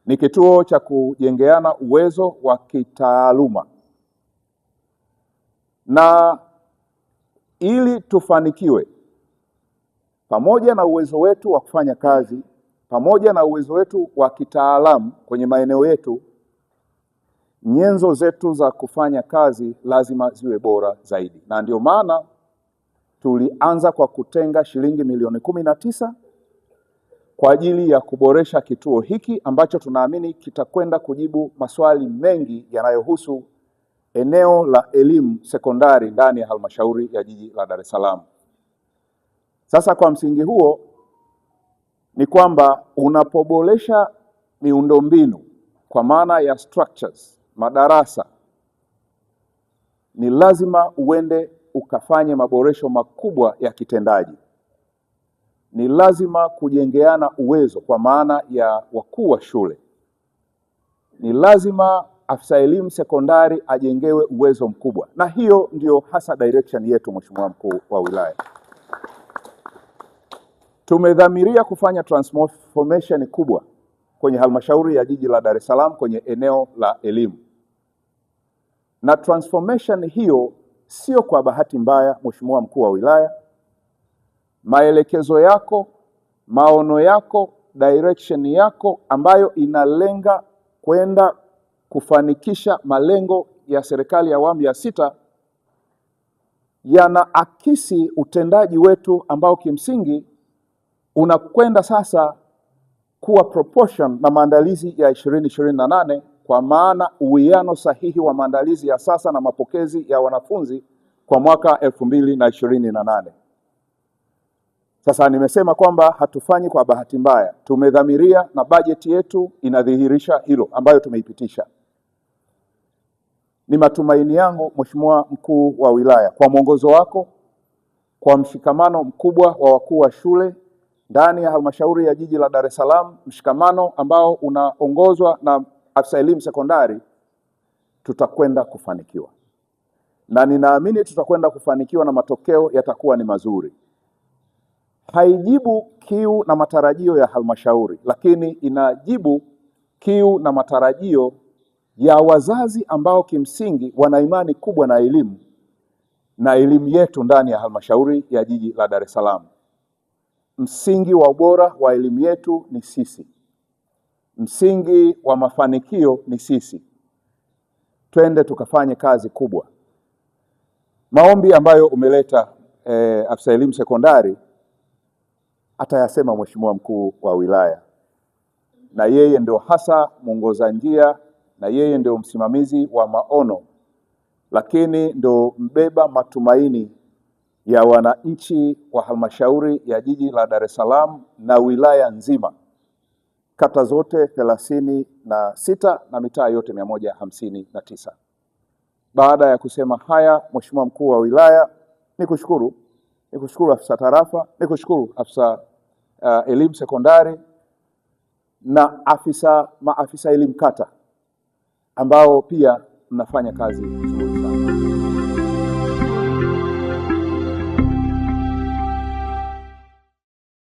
Ni kituo cha kujengeana uwezo wa kitaaluma, na ili tufanikiwe, pamoja na uwezo wetu wa kufanya kazi, pamoja na uwezo wetu wa kitaalamu kwenye maeneo yetu, nyenzo zetu za kufanya kazi lazima ziwe bora zaidi. Na ndio maana tulianza kwa kutenga shilingi milioni 19 kwa ajili ya kuboresha kituo hiki ambacho tunaamini kitakwenda kujibu maswali mengi yanayohusu eneo la elimu sekondari ndani ya halmashauri ya jiji la Dar es Salaam. Sasa kwa msingi huo ni kwamba unapoboresha miundombinu kwa maana ya structures, madarasa, ni lazima uende ukafanye maboresho makubwa ya kitendaji. Ni lazima kujengeana uwezo kwa maana ya wakuu wa shule. Ni lazima afisa elimu sekondari ajengewe uwezo mkubwa, na hiyo ndio hasa direction yetu, Mheshimiwa Mkuu wa Wilaya. Tumedhamiria kufanya transformation kubwa kwenye halmashauri ya jiji la Dar es Salaam kwenye eneo la elimu, na transformation hiyo sio kwa bahati mbaya. Mheshimiwa Mkuu wa Wilaya, maelekezo yako, maono yako, direction yako ambayo inalenga kwenda kufanikisha malengo ya serikali ya awamu ya 6 yanaakisi utendaji wetu ambao kimsingi unakwenda sasa kuwa proportion na maandalizi ya 2028, kwa maana uwiano sahihi wa maandalizi ya sasa na mapokezi ya wanafunzi kwa mwaka 2028. Sasa nimesema kwamba hatufanyi kwa bahati mbaya, tumedhamiria na bajeti yetu inadhihirisha hilo ambayo tumeipitisha. Ni matumaini yangu Mheshimiwa Mkuu wa Wilaya, kwa mwongozo wako, kwa mshikamano mkubwa wa wakuu wa shule ndani ya halmashauri ya jiji la Dar es Salaam, mshikamano ambao unaongozwa na afisa elimu sekondari, tutakwenda kufanikiwa, na ninaamini tutakwenda kufanikiwa na matokeo yatakuwa ni mazuri. Haijibu kiu na matarajio ya halmashauri, lakini inajibu kiu na matarajio ya wazazi ambao kimsingi wana imani kubwa na elimu yetu ndani ya halmashauri ya jiji la Dar es Salaam. Msingi wa ubora wa elimu yetu ni sisi. Msingi wa mafanikio ni sisi. Twende tukafanye kazi kubwa. Maombi ambayo umeleta afisa elimu sekondari atayasema Mheshimiwa Mkuu wa Wilaya, na yeye ndio hasa mwongoza njia, na yeye ndio msimamizi wa maono, lakini ndio mbeba matumaini ya wananchi wa halmashauri ya jiji la Dar es Salaam na wilaya nzima, kata zote 36 na mitaa yote 159. Baada ya kusema haya, Mheshimiwa Mkuu wa Wilaya, nikushukuru afisa tarafa, nikushukuru afisa elimu sekondari na maafisa elimu kata ambao pia mnafanya kazi.